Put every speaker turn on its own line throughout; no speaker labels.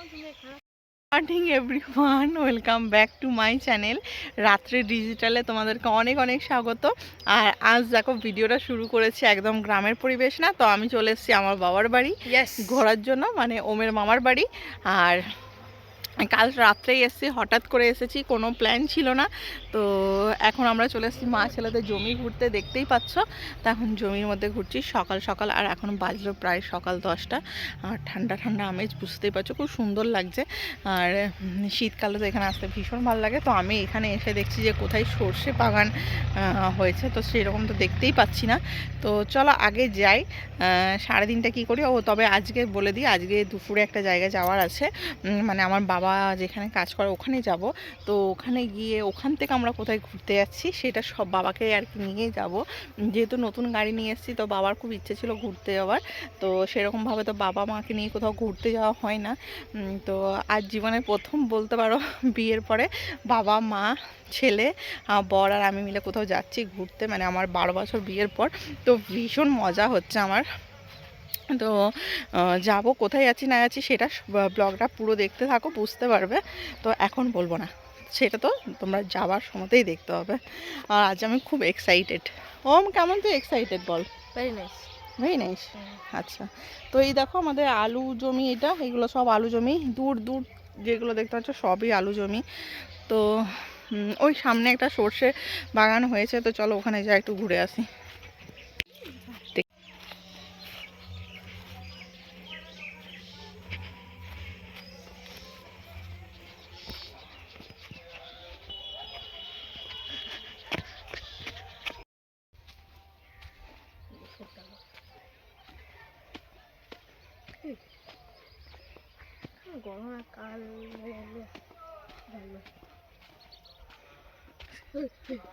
Morning everyone, welcome back to my channel রাত্রে ডিজিটালে তোমাদেরকে অনেক অনেক স্বাগত। আর আজ দেখো ভিডিওটা শুরু করেছি একদম গ্রামের পরিবেশ না, তো আমি চলে এসেছি আমার বাবার বাড়ি ঘোরার জন্য, মানে ওমের মামার বাড়ি। আর কাল রাত্রেই এসেছি, হঠাৎ করে এসেছি, কোনো প্ল্যান ছিল না। তো এখন আমরা চলে এসেছি মা ছেলেদের জমি ঘুরতে, দেখতেই পাচ্ছ। তো এখন জমির মধ্যে ঘুরছি সকাল সকাল, আর এখন বাজলো প্রায় সকাল 10টা। আর ঠান্ডা ঠান্ডা আমেজ, বুঝতেই পারছো খুব সুন্দর লাগছে। আর শীতকালে তো এখানে আসতে ভীষণ ভালো লাগে। তো আমি এখানে এসে দেখছি যে কোথায় সর্ষে বাগান হয়েছে, তো সেরকম তো দেখতেই পাচ্ছি না। তো চলো আগে যাই, 3:30 কী করি। ও তবে আজকে বলে দিই, আজকে দুপুরে একটা জায়গায় যাওয়ার আছে, মানে আমার বাবা যেখানে কাজ করে ওখানে যাব। তো ওখানে গিয়ে ওখান থেকে আমরা কোথায় ঘুরতে যাচ্ছি সেটা সব বাবাকে আর কি নিয়ে যাব। যেহেতু নতুন গাড়ি নিয়ে এসেছি, তো বাবার খুব ইচ্ছে ছিল ঘুরতে যাওয়ার। তো সেরকমভাবে তো বাবা মাকে নিয়ে কোথাও ঘুরতে যাওয়া হয় না। তো আজ জীবনে প্রথম বলতে পারো বিয়ের পরে বাবা মা ছেলে বর আর আমি মিলে কোথাও যাচ্ছি ঘুরতে, মানে আমার 12 বছর বিয়ের পর। তো ভীষণ মজা হচ্ছে আমার। তো যাব, কোথায় যাচ্ছি না যাচ্ছি সেটা ব্লগটা পুরো দেখতে থাকো, বুঝতে পারবে। তো এখন বলবো না, সেটা তো তোমরা যাওয়ার সময়তেই দেখতে হবে। আর আজ আমি খুব এক্সাইটেড। ওম, কেমন তুই এক্সাইটেড বল?
Very nice,
very nice. আচ্ছা, তো এই দেখো আমাদের আলু জমি, এগুলো সব আলু জমি। দূর দূর যেগুলো দেখতে পাচ্ছ সবই আলু জমি। তো ওই সামনে একটা সর্ষে বাগান হয়েছে, তো চলো ওখানে যাই, একটু ঘুরে আসি।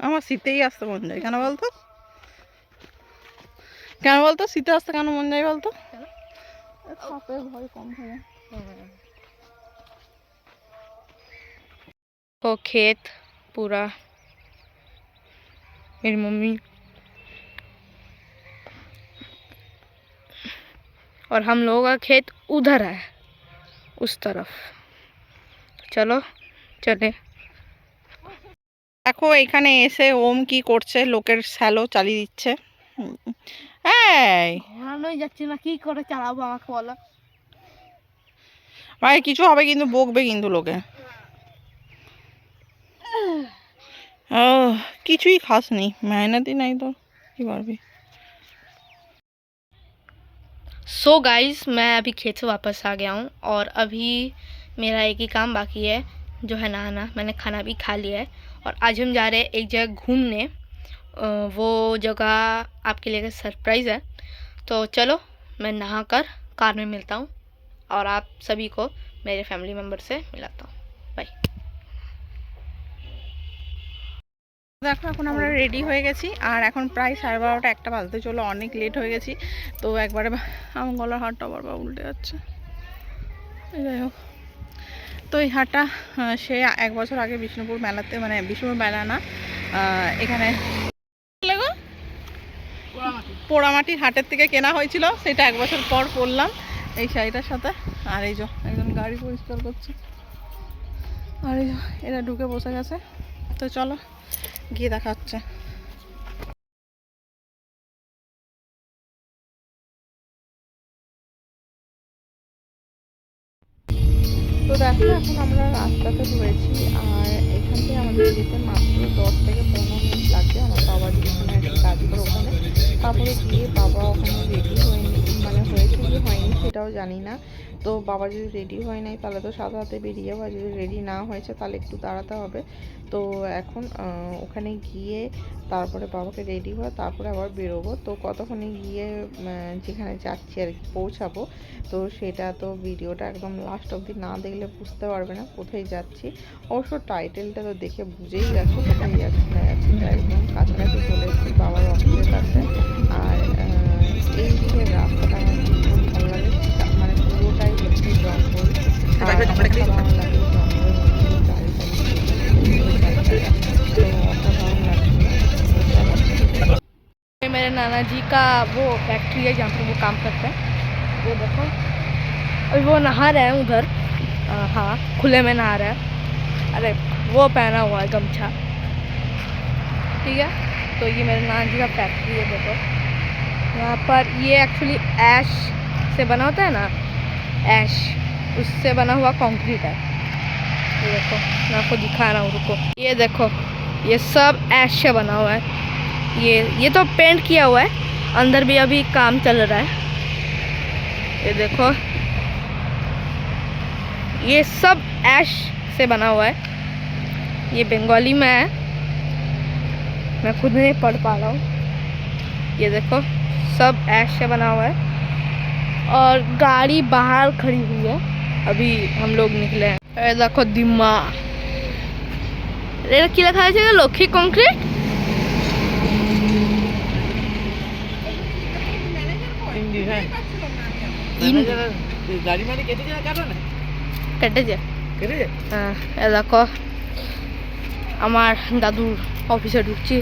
আমার শীতেই আসতে মন যায়, কেন বলতো? কেন বলতো শীতে আসতে কেন মন যায় বলতো? সাপের ভয় কম হয়। तो खेत पूरा, मेरी मम्मी और हम लोगों का खेत उधर है, उस तरफ। চলো চলে। দেখো এখানে এসে ওম কি করছে, লোকের স্যালো চালিয়ে দিচ্ছে। এই
ঘোরানোই যাচ্ছে না, কি করে চালাবো আমাকে বলো।
ভাই কিছু হবে কিন্তু, বকবে কিন্তু লোকে। ও কিছুই খাসনি, মেহনতই নাই তো কি পারবি।
सो गाइस, मैं अभी खेत से वापस आ गया हूँ और अभी मेरा एक ही काम बाकी है, जो है नहाना। मैंने खाना भी खा लिया है और आज हम जा रहे हैं एक जगह घूमने। वो जगह आपके लिए सरप्राइज़ है। तो चलो मैं नहाकर कार में मिलता हूँ और आप सभी को मेरे फैमिली मेम्बर से मिलाता हूँ। बाय।
দেখো এখন আমরা রেডি হয়ে গেছি, আর এখন প্রায় 12:30 একটা বাজতে চলো, অনেক লেট হয়ে গেছি। তো একবারে আমার গলার হারটা বারবার উল্টে যাচ্ছে। যাই হোক, তো এই হারটা সে 1 বছর আগে বিষ্ণুপুর মেলাতে, মানে বিষ্ণুপুর মেলা না, এখানে পোড়ামাটির হাটের থেকে কেনা হয়েছিল, সেটা 1 বছর পর পরলাম এই শাড়িটার সাথে। আর এই যে একজন গাড়ি পরিষ্কার করছে, আর এই যে এরা ঢুকে বসে গেছে। তো চলো গিয়ে দেখা হচ্ছে। তো দেখো এখন আমরা রাস্তাতে রয়েছি, আর এখান থেকে আমাদের যেতে মাত্র 10 থেকে 15 মিনিট লাগবে। আমার বাবা যেখানে একটা কাজ করে ওখানে, তারপরে গিয়ে বাবা ওখানে রেডি হয়নি, মানে হয়েছে কি হয়নি সেটাও জানি না। তো বাবা যদি রেডি হয় নাই তাহলে তো সাথে সাথে বেরিয়ে যাবো, আর যদি রেডি না হয়েছে তাহলে একটু দাঁড়াতে হবে। তো এখন ওখানে গিয়ে তারপরে বাবাকে রেডি হয়ে তারপরে আবার বেরোবো। তো কতক্ষণে গিয়ে যেখানে যাচ্ছি আর কি পৌঁছাবো, তো সেটা তো ভিডিওটা একদম লাস্ট অবধি না দেখলে বুঝতে পারবে না কোথায় যাচ্ছি। অবশ্য টাইটেলটা তো দেখে বুঝেই গেছো কোথায় যাচ্ছি না যাচ্ছি। একদম কাছাকাছি চলে এসেছি বাবার অফিসের কাছে। আর এই দিকের রাস্তাটা আমার ভীষণ ভালো লাগে, মানে পুরোটাই হচ্ছে জঙ্গল। আর ভালো লাগে জঙ্গলের মধ্যে গাড়ি
मेरे नाना जी का वो फैक्ट्री है जहाँ पर वो काम करते हैं। वो देखो अभी वो नहा रहे हैं उधर, हाँ खुले में नहा रहा है। अरे वो पहना हुआ है गमछा, ठीक है। तो ये मेरे नाना जी का फैक्ट्री है, देखो यहाँ पर। ये एक्चुअली ऐश से बना होता है ना, ऐश, उससे बना हुआ कंक्रीट है। ये देखो मैं आपको दिखा रहा हूँ, रुको। ये देखो ये सब ऐश से बना हुआ है। ये तो पेंट किया हुआ है, अंदर भी अभी काम चल रहा है। ये देखो ये सब ऐश से बना हुआ है। ये बंगाली में है, मैं खुद नहीं पढ़ पा रहा हूँ। ये देखो सब ऐश से बना हुआ है और गाड़ी बाहर खड़ी हुई है, अभी हम लोग निकले हैं। ये देखो दिम्मा रे की लिखा है लक्ष्मी कंक्रीट।
গাড়ি মানে কেটে যায় কারণে
কেটে যায়। হ্যাঁ এ দেখো আমার দাদুর অফিসে ঢুকছি।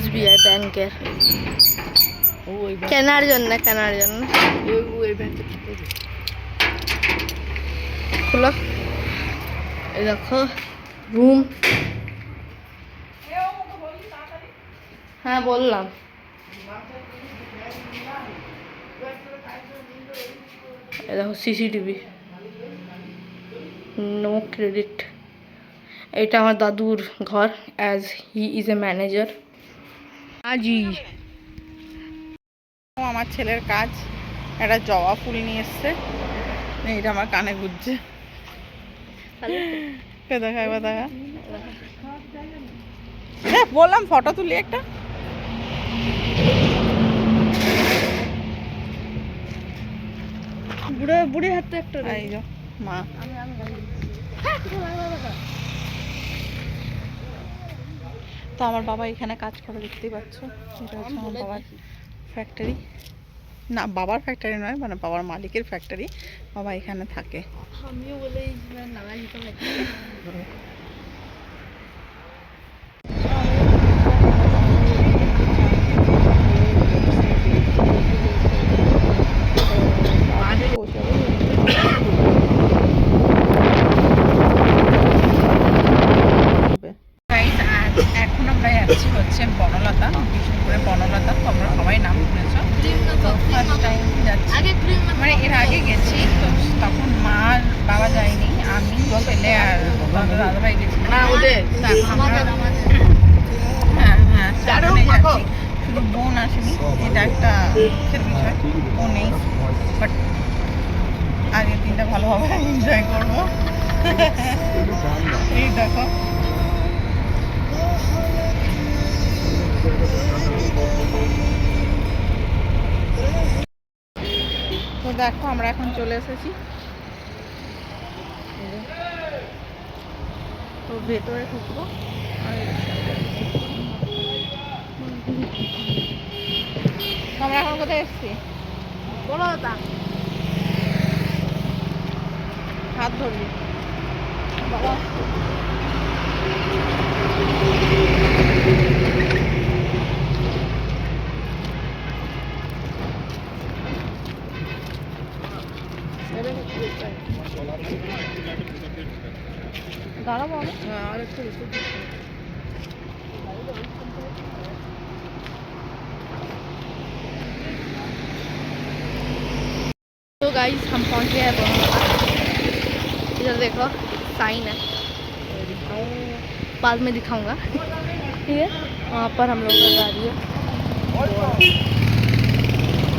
SBI ব্যাংকের কেনার জন্য খুলো। এই দেখো রুম। হ্যাঁ বললাম। এই দেখো CCTV, নো ক্রেডিট। এটা আমার দাদুর ঘর, as he is a manager. আজি
আমার ছেলের কাজ, একটা জবা ফুল নিয়ে এসছে, এইটা আমার কানে গুজছে। দেখা বললাম ফটো তুলি একটা।
বুড়ি হাতে একটা
এই যে মা। তো আমার বাবা এখানে কাজ করে, দেখতেই পাচ্ছ। এটা হচ্ছে আমার বাবার ফ্যাক্টরি, না বাবার ফ্যাক্টরি নয়, মানে বাবার মালিকের ফ্যাক্টরি। বাবা এখানে থাকে।
আমিও বলে নালা দিতে
এখন আমরা যাচ্ছি হচ্ছে বনলতা, বিষ্ণুপুরে বনলতা। তো আমরা সবাই নাম শুনেছ, তো ফার্স্ট টাইম যাচ্ছি। মানে এর আগে গেছি, তো তখন মা বাবা যায়নি, আমি ছেলে আর দাদাভাই গেছি। হ্যাঁ হ্যাঁ যাচ্ছি, শুধু বোন আসেনি, এটা একটা দুঃখের বিষয়। ও নেই, বাট আগের দিনটা ভালোভাবে এনজয় করবো। এই দেখো তো দেখো আমরা এখন চলে এসেছি, তো ভেতরে ঢুকবো। আমরা এখন কোথায় এসেছি?
বনলতা।
হাত ধরবি বাবা। দাঁড়াবো আর একটু।
तो गाइस हम पहुंच गए हैं बनलता। इधर देखो साइन है, बाद में दिखाऊंगा, ठीक है। वहाँ पर हम लोग का गाड़ी है,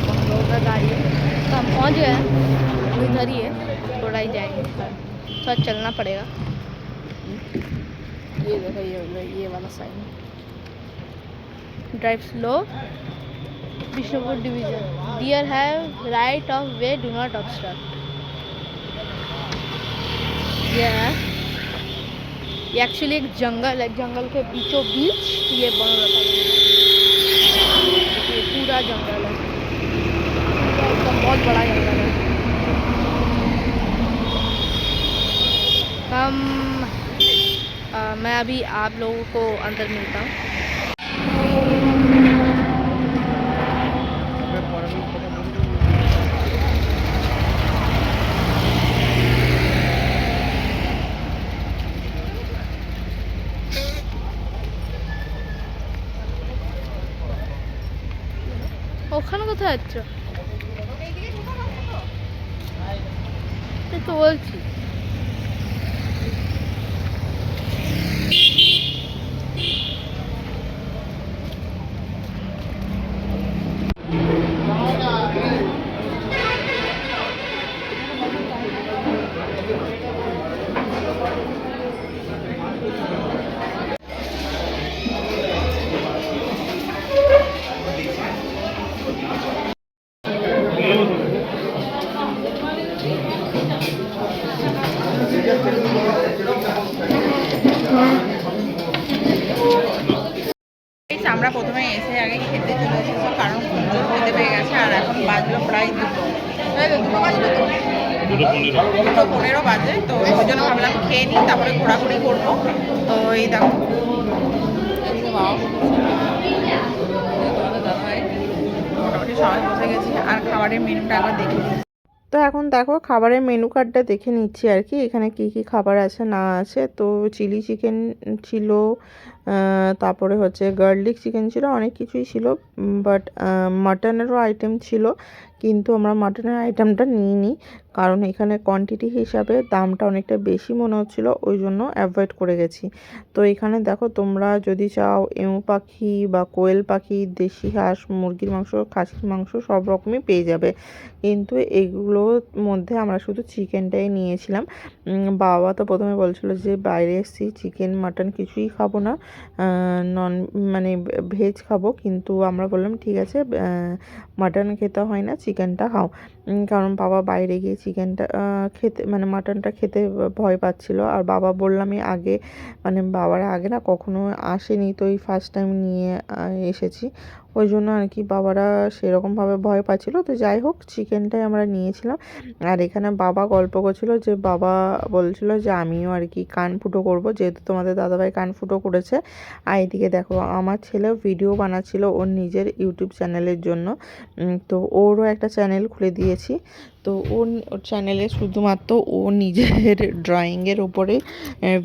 हम लोग का गाड़ी है। तो हम पहुँच गए हैं, इधर ही है, थोड़ा ही जाएंगे, थोड़ा चलना पड़ेगा। ये देखो ये वाला sign, drive slow, Bishanpur division, dear have right of way, do not obstruct. ये एक्चुअली एक जंगल है, जंगल के बीचों बीच ये बनलता है। ये पूरा जंगल है, एकदम बहुत बड़ा जंगल है। मैं अभी आप लोगों को अंदर मिलता हूँ। ওখানে কোথায় যাচ্ছ? এই তো বলছি।
আমরা প্রথমে এসে আগে খেতে চলে এসেছি, কারণ খুব জোর খেতে পেয়ে গেছে। আর এখন বাজলো প্রায় দুটো, দুটো বাজলো তো 2:15 বাজে। তো ওই জন্য ভাবলাম খেয়ে নিই, তারপরে ঘোরাঘুরি করবো। তো এই দেখো মোটামুটি সবাই বসে গেছি। আর খাবারের মেনুটা একবার দেখে নিই। তো এখন দেখো খাবারের মেনু কার্ডটা দেখে নিচ্ছি আর কি, এখানে কি কি খাবার আছে না আছে। তো চিলি চিকেন ছিল, তারপরে হচ্ছে গার্লিক চিকেন ছিল, অনেক কিছুই ছিল। বাট মাটনেরও আইটেম ছিল, কিন্তু আমরা মাটনের আইটেমটা নিইনি, কারণ এখানে কোয়ান্টিটি হিসাবে দামটা অনেকটা বেশি মনে হচ্ছিলো, ওই জন্য অ্যাভয়েড করে গেছি। তো এখানে দেখো তোমরা যদি চাও এমু পাখি বা কোয়েল পাখি, দেশি হাঁস, মুরগির মাংস, খাসির মাংস সব রকমই পেয়ে যাবে, কিন্তু এগুলোর মধ্যে আমরা শুধু চিকেনটাই নিয়েছিলাম। বাবা তো প্রথমে বলছিল যে বাইরে এসেছি, চিকেন মাটন কিছুই খাবো না, নন মানে ভেজ খাবো। কিন্তু আমরা বললাম ঠিক আছে, মাটন খেতে হয় না, চিকেনটা খাও। কারণ বাবা বাইরে গিয়ে চিকেনটা খেতে মানে মাটনটা খেতে ভয় পাচ্ছিল। আর বাবা বললামই আগে, মানে বাবার আগে না কখনো আসেনি, তো এই ফার্স্ট টাইম নিয়ে এসেছি, ওই জন্য আর কি বাবারা সেরকমভাবে ভয় পাচ্ছিলো। তো যাই হোক চিকেনটাই আমরা নিয়েছিলাম। আর এখানে বাবা গল্প করছিল, যে বাবা বলছিল যে আমিও আর কি কান ফুটো করবো, যেহেতু তোমাদের দাদাভাই কান ফুটো করেছে। আর এদিকে দেখো আমার ছেলেও ভিডিও বানাচ্ছিল ওর নিজের ইউটিউব চ্যানেলের জন্য। তো ওরও একটা চ্যানেল খুলে দিয়েছি। তো ওর চ্যানেলে শুধুমাত্র ও নিজের ড্রয়িংয়ের ওপরে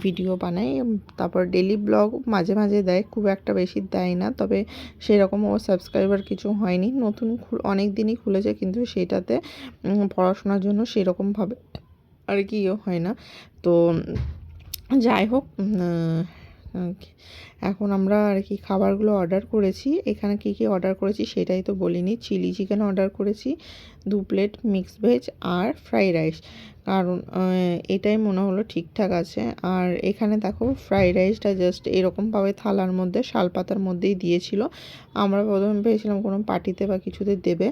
ভিডিও বানায়, তারপর ডেলি ব্লগ মাঝে মাঝে দেয়, খুব একটা বেশি দেয় না। তবে সেরকম ও সাবস্ক্রাইবার কিছু হয়নি, নতুন অনেক দিনই খুলেছে, কিন্তু সেটাতে পড়াশোনার জন্য সেরকমভাবে আর কি হয় না। তো যাই হোক, এখন আমরা আর কি খাবারগুলো অর্ডার করেছি। এখানে কি কি অর্ডার করেছি সেটাই তো বলিনি। চিলি চিকেন অর্ডার করেছি 2 প্লেট, মিক্স ভেজ আর ফ্রাইড রাইস, কারণ এটাই মনে হলো ঠিকঠাক আছে। আর এখানে দেখো ফ্রাইড রাইসটা জাস্ট এরকমভাবে থালার মধ্যে শালপাতার মধ্যেই দিয়েছিল। আমরা প্রথমে ভেবেছিলাম কোনো পার্টিতে বা কিছুতে দেবে,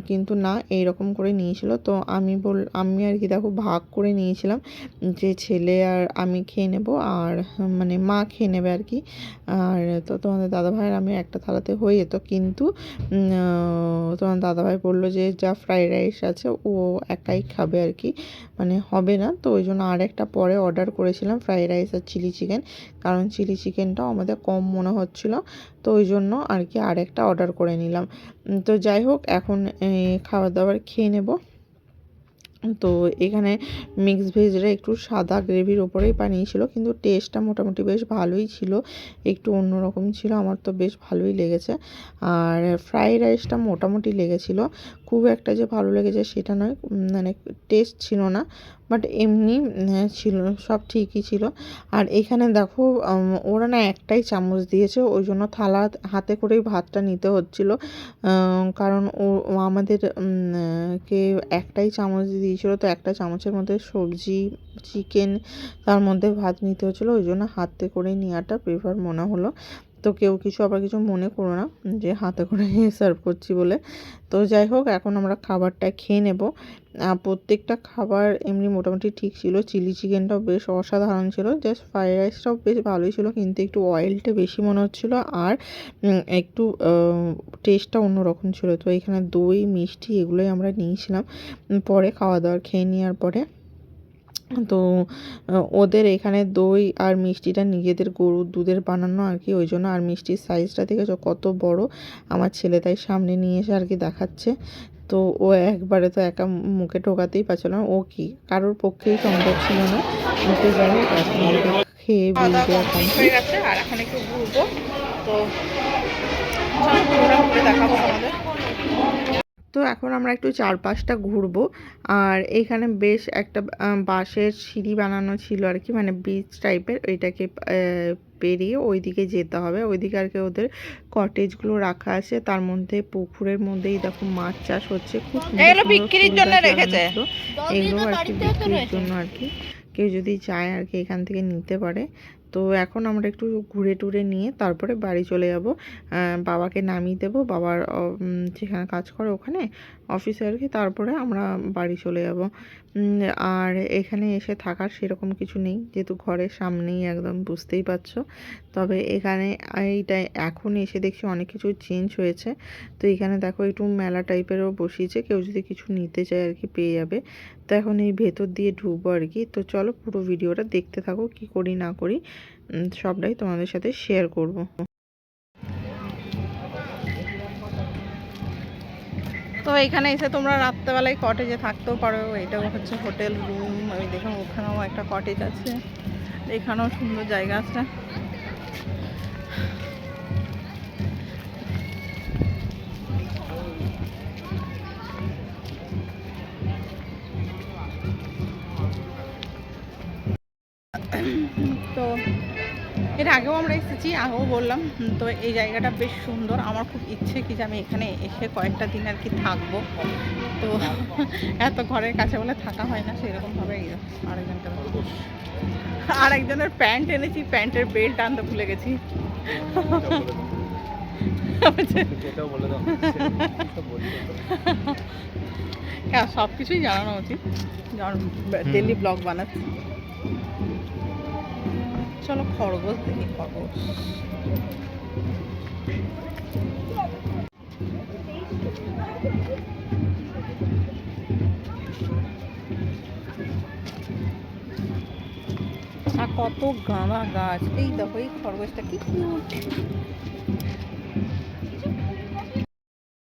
কিন্তু না, এইরকম করে নিয়েছিল। তো আমি আর কি দেখো ভাগ করে নিয়েছিলাম, যে ছেলে আর আমি খেয়ে নেব, আর মানে মা খেয়ে নেবে আর কি। আর তো তোমাদের দাদাভাইয়ের আমি একটা থালাতে হয়ে যেত, কিন্তু তোমার দাদাভাই বললো যে যা ফ্রাইড রাইস আছে ও একাই খাবে আর কি, মানে হবে না। তো ওই জন্য আর একটা পরে অর্ডার করেছিলাম ফ্রাইড রাইস আর চিলি চিকেন, কারণ চিলি চিকেনটাও আমাদের কম মনে হচ্ছিলো, তো ওই জন্য আর কি আর একটা অর্ডার করে নিলাম। তো যাই হোক এখন খাবার দাবার খেয়ে নেব। তো এখানে মিক্স ভেজরা একটু সাদা গ্রেভির ওপরেই বানিয়েছিল, কিন্তু টেস্টটা মোটামুটি বেশ ভালোই ছিল, একটু অন্যরকম ছিল, আমার তো বেশ ভালোই লেগেছে। আর ফ্রাইড রাইসটা মোটামুটি লেগেছিল, খুব একটা যে ভালো লেগেছে সেটা নয়, মানে টেস্ট ছিল না, বাট এমনি ছিল, সব ঠিকই ছিল। আর এখানে দেখো ওরা না একটাই চামচ দিয়েছে, ওই জন্য থালা হাতে করেই ভাতটা নিতে হচ্ছিলো, কারণ ও আমাদের কে একটাই চামচ দিয়েছিলো, তো একটা চামচের মধ্যে সবজি, চিকেন, তার মধ্যে ভাত নিতে হচ্ছিলো, ওই জন্য হাতে করে নেওয়াটা প্রেফার মনে হলো। তো কেউ আবার কিছু মনে করো না যে হাতে করে সার্ভ করছি বলে। তো যাই হোক এখন আমরা খাবারটা খেয়ে নেব। প্রত্যেকটা খাবার এমনি মোটামুটি ঠিক ছিল, চিলি চিকেনটাও বেশ অসাধারণ ছিল, জাস্ট ফ্রাইড রাইসটাও বেশ ভালোই ছিল, কিন্তু একটু অয়েলটা বেশি মনে হচ্ছিলো, আর একটু টেস্টটা অন্যরকম ছিল। তো এখানে দই, মিষ্টি এগুলোই আমরা নিয়েছিলাম পরে খাওয়া দাওয়া খেয়ে নেওয়ার পরে। তো ওদের এখানে দই আর মিষ্টিটা নিজেদের গরুর দুধের বানানো আর কি, ওই জন্য। আর মিষ্টির সাইজটা দেখেছো কত বড়, আমার ছেলে তাই সামনে নিয়ে এসে আর কি দেখাচ্ছে। তো ও একবারে তো একা মুখে ঢোকাতেই পারছিল না, ও কি কারোর পক্ষেই সম্ভব ছিল না। তো যাই হোক এখন খেয়ে বুঝবে এখন হয়ে গেছে, আর এখন একটু ঘুরবো। তো চলো পুরোটা ঘুরে দেখাবো তোমাদের। তো এখন আমরা একটু চারপাশটা ঘুরবো। আর এখানে বেশ একটা বাঁশের সিঁড়ি বানানো ছিল আর কি, মানে বিচ টাইপের, ওইটাকে পেরিয়ে ওইদিকে যেতে হবে। ওইদিকে আর কি ওদের কটেজগুলো রাখা আছে, তার মধ্যে পুকুরের মধ্যেই দেখো মাছ চাষ হচ্ছে, খুব সুন্দর
এগুলো
সুন্দর
বিক্রির
ফুল
জন্য
গাছ
রেখেছে।
লাগানো ছিল। এগুলো আর কি বিক্রির জন্য আর কি, কেউ যদি চায় আর কি এখান থেকে নিতে পারে। তো এখন আমরা একটু ঘুরে টুরে নিয়ে তারপরে বাড়ি চলে যাব। বাবাকে নামিয়ে দেবো, বাবার যেখানে কাজ করে ওখানে অফিসে আর কি, তারপরে আমরা বাড়ি চলে যাব। আর এখানে এসে থাকার সেরকম কিছু নেই, যেহেতু ঘরের সামনেই একদম, বুঝতেই পারছো। তবে এখানে এইটাই এখন এসে দেখছি অনেক কিছু চেঞ্জ হয়েছে। তো এখানে দেখো একটু মেলা টাইপেরও বসিয়েছে, কেউ যদি কিছু নিতে চায় আর কি পেয়ে যাবে। তো এখন এই ভেতর দিয়ে ঢুকবো আর কি। তো চলো পুরো ভিডিওটা দেখতে থাকো, কি করি না করি সবটাই তোমাদের সাথে শেয়ার করব। তো এখানে এসে তোমরা রাত্রেবেলায় কটেজে থাকতেও পারো, এটাও হচ্ছে হোটেল রুম। ওই দেখো ওখানেও একটা কটেজ আছে, এখানেও সুন্দর জায়গা আছে। তো এর আগেও আমরা এসেছি, আগেও বললাম। তো এই জায়গাটা বেশ সুন্দর, আমার খুব ইচ্ছে কি যে আমি এখানে এসে কয়েকটা দিন আর কি থাকবো। তো এত ঘরের কাছে বলে থাকা হয় না সেরকমভাবে। আরেকজনের প্যান্ট এনেছি, প্যান্টের বেল্ট আনতে ভুলে গেছি। হ্যাঁ, সব কিছুই জানানো উচিত, ডেলি ব্লগ বানাচ্ছি। চলো খরগোশ দেখি, খরগোশ। আর কত গাঁদা গাছ, এই দেখো এই খরগোশটা কি কিউট।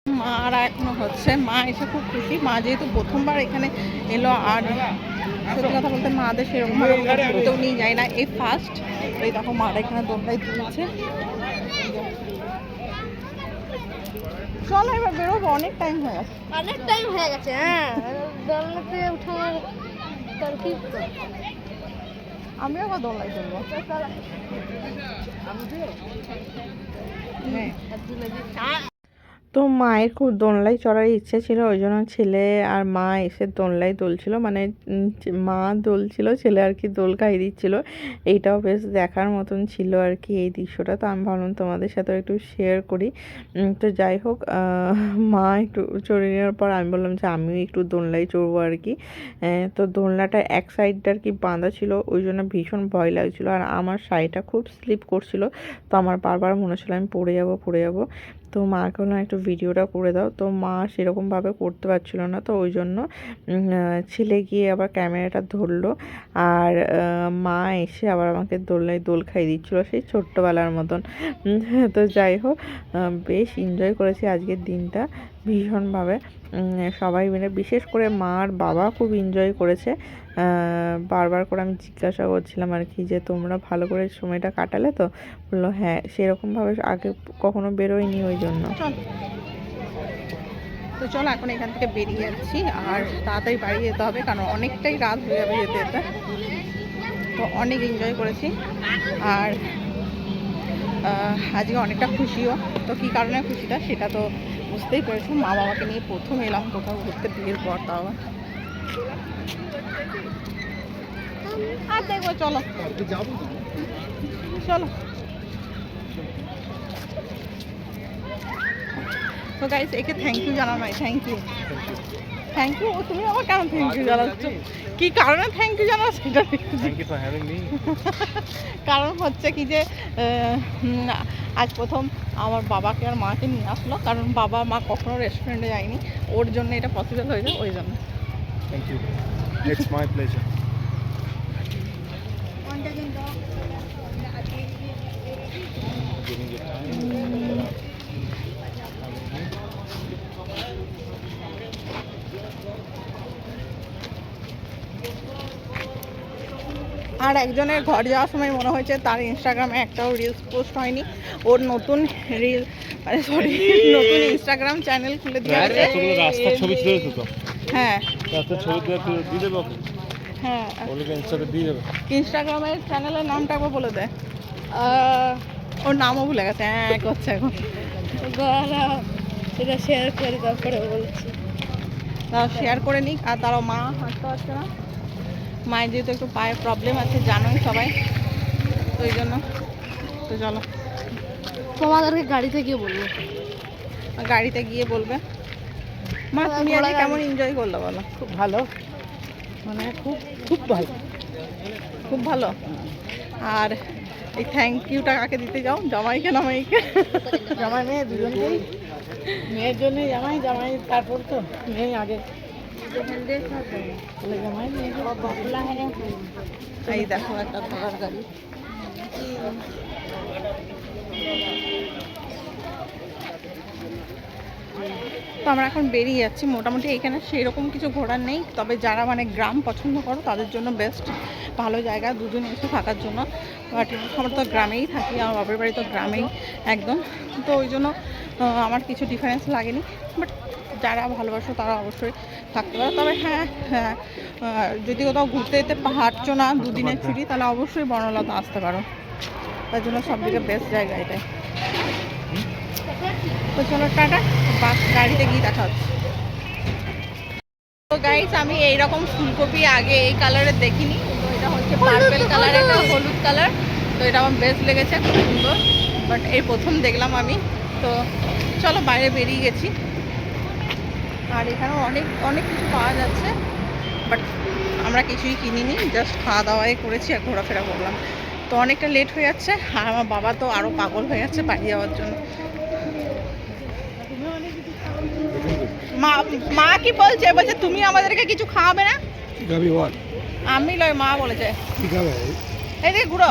মা আর এখনো হচ্ছে, মা এসে খুব খুশি। মা যেহেতু প্রথমবার এখানে এলো, আর সত্যি কথা বলতে মাদের সেরকমভাবে ঘুরতেও নিয়ে যায় না, এই ফার্স্ট। এই দেখো মারা এখানে দোলনায় দুলছে। চলো এবার বেরোবো, অনেক টাইম হয়ে গেছে।
অনেক টাইম হয়ে গেছে। হ্যাঁ, দোলনাতে উঠার তরকিব তো।
আমিও আবার দোলনায় চলবো। হ্যাঁ, তো মায়ের খুব দোলনায় চড়ার ইচ্ছে ছিল, ওই জন্য ছেলে আর মা এসে দোলনায় দুলছিল, মানে মা দুলছিল, ছেলে আর কি দোল খাইয়ে দিচ্ছিল। এইটাও বেশ দেখার মতন ছিল আর কি এই দৃশ্যটা। তো আমি ভাবলাম তোমাদের সাথেও একটু শেয়ার করি। তো যাই হোক, মা একটু চড়ে নেওয়ার পর আমি বললাম যে আমিও একটু দোলনায় চড়বো আর কি। তো দোলনাটা এক সাইডটা আর কি বাঁধা ছিল, ওই জন্য ভীষণ ভয় লাগছিলো। আর আমার শাড়িটা খুব স্লিপ করছিল, তো আমার বারবার মনে হচ্ছিলো আমি পড়ে যাবো। তো মাকে বললাম একটু ভিডিওটা করে দাও, তো মা সেরকমভাবে করতে পারছিল না। তো ওই জন্য ছেলে গিয়ে আবার ক্যামেরাটা ধরলো, আর মা এসে আবার আমাকে দোলনায় দোল খাইয়ে দিচ্ছিলো সেই ছোট্টবেলার মতন। তো যাই হোক, বেশ এনজয় করেছি আজকের দিনটা ভীষণভাবে। সবাই মিলে, বিশেষ করে মা আর বাবা খুব এনজয় করেছে। বারবার করে আমি জিজ্ঞাসা করছিলাম আর কি যে তোমরা ভালো করে সময়টা কাটালে তো? বললো হ্যাঁ, সেরকমভাবে আগে কখনো বেরোয়নি, ওই জন্য। তো চলো এখন এখান থেকে বেরিয়ে যাচ্ছি, আর তাড়াতাড়ি বাড়ি যেতে হবে, কারণ অনেকটাই রাত হয়ে যাবে যেতে যেতে। তো অনেক এনজয় করেছি, আর আজকে অনেকটা খুশিও। তো কী কারণে খুশিটা সেটা তো বুঝতেই পেরেছো, মা বাবাকে নিয়ে প্রথম এলাম কোথাও ঘুরতে, বিয়ের পর। তাও আর দেখবো, চলো চলো। তো গাইস, একে থ্যাংক ইউ জানানো হয়। Thank you. ও তুমি আমার কেন থ্যাংক ইউ জানাচ্ছ? কি কারণে থ্যাংক ইউ জানাচ্ছ সেটা? কারণ হচ্ছে কি যে আজ প্রথম আমার বাবাকে আর মাকে নিয়ে আসলো, কারণ বাবা মা কখনো রেস্টুরেন্টে যায়নি, ওর জন্য এটা পসিবল হয়ে যায়, ওই জন্য।
Thank you, it's my pleasure.
আর একজনের ঘর যাওয়ার সময় মনে হয়েছে তার ইনস্টাগ্রামে একটাও রিলস পোস্ট হয়নি। ওর নতুন রিল মানে সরি নতুন ইনস্টাগ্রাম চ্যানেল খুলে দিয়েছে।
রাস্তার ছবি তুলেছো তো?
হ্যাঁ
রাস্তার ছবি দিয়ে দেবো ওকে?
হ্যাঁ,
ওকে ইনস্টাতে দিয়ে দেবে।
ইনস্টাগ্রামের চ্যানেলের নামটা একবার বলে দে। ওর নামও ভুলে গেছে, হ্যাঁ করছে এখন।
এটা শেয়ার করে তারপরে বলছি।
তাও শেয়ার করে নিক। আর তারও মা হাঁটতে পারছে না, মায়ের যেহেতু একটু পায়ে প্রবলেম আছে জানোই সবাই, তো ওই জন্য। তো চলো
তোমাদেরকে গাড়িতে গিয়ে বলবো।
গাড়িতে গিয়ে বলবে। মা তুমি আজকে কেমন এনজয় করলো বলো?
খুব ভালো, মানে খুব খুব ভালো।
খুব ভালো। আর এই থ্যাংক ইউটা কাকে দিতে যাও? জামাইকে না মাইকে?
জামাই মেয়ে দুজনকেই, মেয়ের জন্য জামাই, জামাই তারপর তো মেয়ে আগে। তাহলে জামাই মেয়ে
এই দেখো একটা ঘোড়ার গাড়ি। তো আমরা এখন বেরিয়ে যাচ্ছি। মোটামুটি এখানে সেরকম কিছু ঘোরার নেই, তবে যারা মানে গ্রাম পছন্দ করো তাদের জন্য বেস্ট ভালো জায়গা দুজন এসে থাকার জন্য। বাট আমরা তো গ্রামেই থাকি, আমার বাপের বাড়ি তো গ্রামেই একদম, তো ওই জন্য আমার কিছু ডিফারেন্স লাগেনি। বাট যারা ভালোবাসো তারা অবশ্যই থাকতে পারো। তবে হ্যাঁ হ্যাঁ, যদি কোথাও ঘুরতে যেতে পারছো না দুদিনের ছুটি, তাহলে অবশ্যই বনলতা আসতে পারো, তার জন্য সব থেকে বেস্ট জায়গা এটাই। তো চলো টাটা, বাস গাড়িতে গিয়ে দেখা হচ্ছে। তো গাইস আমি এইরকম ফুলকপি আগে এই কালারের দেখিনি, তো এটা হচ্ছে পার্পেল কালার, একটা হলুদ কালার। তো এটা আমার বেস্ট লেগেছে, খুব সুন্দর। বাট এই প্রথম দেখলাম আমি। তো চলো বাইরে বেরিয়ে গেছি। আর এখানেও অনেক অনেক কিছু পাওয়া যাচ্ছে, বাট আমরা কিছুই কিনিনি, জাস্ট খাওয়া দাওয়াই করেছি আর ঘোরাফেরা করলাম। তো অনেকটা লেট হয়ে যাচ্ছে, আর আমার বাবা তো আরও পাগল হয়ে যাচ্ছে বাড়ি যাওয়ার জন্য। মা মা কি বলছে? বলছে তুমি আমাদেরকে কিছু খাওয়াবে না?
যাবি বল।
আমি লয়, মা বলেছে।
ঠিক আছে।
এদিকে ঘুরো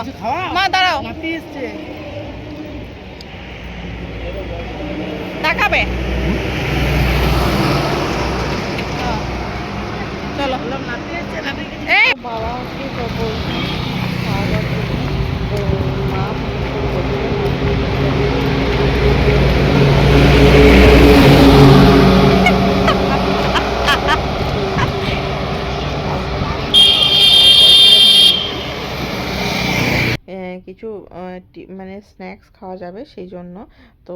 মা, দাঁড়াও,
নাতি এসছে।
দেখাবে। চলো
নাতি এসছে, নাতি
এই
বাবা কি করবো খাওয়া দাওয়ার জন্য। তো মা
কিছু মানে স্ন্যাক্স খাওয়া যাবে সেই জন্য। তো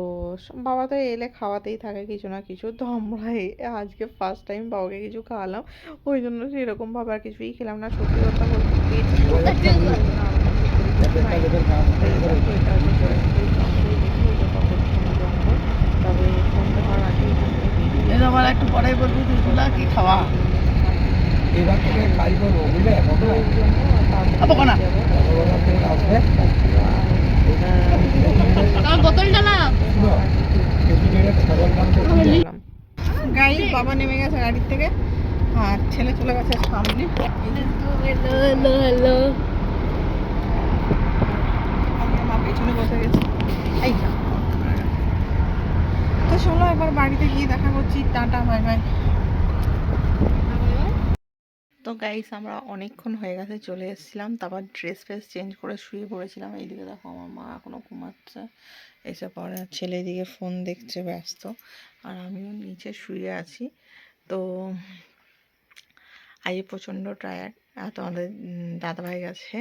বাবা তো এলে খাওয়াতেই থাকে কিছু না কিছু, তো আমরা আজকে ফার্স্ট টাইম বাবাকে কিছু খাওয়ালাম, ওই জন্য সেরকমভাবে আর কিছুই খেলাম না। সত্যি কথা বলতে পেট তবে সন্ধ্যা হওয়ার আগেই
এটা আমার একটু পরে বলবি দুধগুলা কি খাওয়া।
এবার থেকে কাজ করবো বুঝলে?
না
আসবে
আমার বোতলটা না।
গাড়ি বাবা নেমে গেছে গাড়ির থেকে, আর ছেলে চলে গেছে সামনে।
হ্যালো।
আমি মা পেছনে বসে গেছি। এই যা। তো চলো এবার বাড়িতে গিয়ে দেখা করছি, টাটা বাই বাই। তো গাইস আমরা অনেকক্ষণ হয়ে গেছে চলে এসেছিলাম, তারপর ড্রেস ফ্রেস চেঞ্জ করে শুয়ে পড়েছিলাম। এইদিকে দেখো আমার মা এখনও ঘুমাচ্ছে, এসে পরে ছেলে এদিকে ফোন দেখছে ব্যস্ত, আর আমিও নিচে শুয়ে আছি। তো আজ প্রচণ্ড টায়ার্ড। তোমাদের দাদাভাই গেছে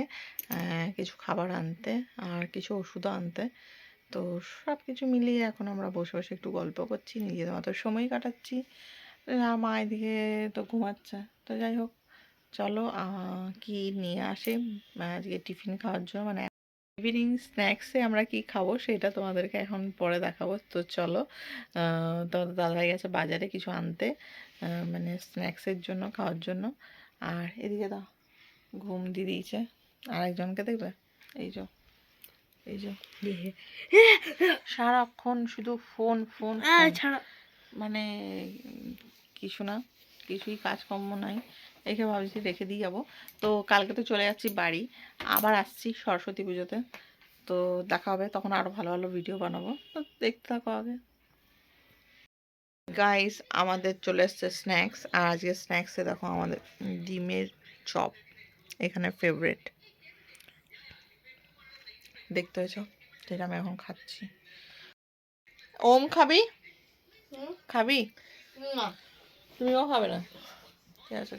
কিছু খাবার আনতে আর কিছু ওষুধও আনতে। তো সব কিছু মিলিয়ে এখন আমরা বসে বসে একটু গল্প করছি, নিজেদের মতো সময় কাটাচ্ছি। আর মা এদিকে তো ঘুমাচ্ছে। তো যাই হোক, চলো কি নিয়ে আসে আজকে টিফিন খাওয়ার জন্য, মানে ইভিনিং স্ন্যাক্সে আমরা কি খাবো সেটা তোমাদেরকে এখন পরে দেখাবো। তো চলো, তোমাদের দাদাভাই গেছে বাজারে কিছু আনতে, মানে স্ন্যাক্সের জন্য, খাওয়ার জন্য। আর এদিকে দাও ঘুম দিয়ে দিয়েছে, আরেকজনকে দেখবে, এই যে এই যে সারাক্ষণ শুধু ফোন ফোন ফোন। মানে কিছু না, কিছুই কাজকর্ম নাই, একে ভাবছি রেখে দিয়ে যাবো। তো কালকে তো চলে যাচ্ছি বাড়ি, আবার আসছি সরস্বতী পুজোতে। তো দেখা হবে তখন, আরও ভালো ভালো ভিডিও বানাবো, তো দেখতে থাকো আগে। গাইস আমাদের চলে এসছে স্ন্যাক্স, আর আজকে স্ন্যাক্সে দেখো আমাদের ডিমের চপ এখানে ফেভারিট। দেখতে হয়েছ, যেটা আমি এখন খাচ্ছি। ওম খাবি? খাবি?
না
তুমিও খাবে না? ঠিক আছে,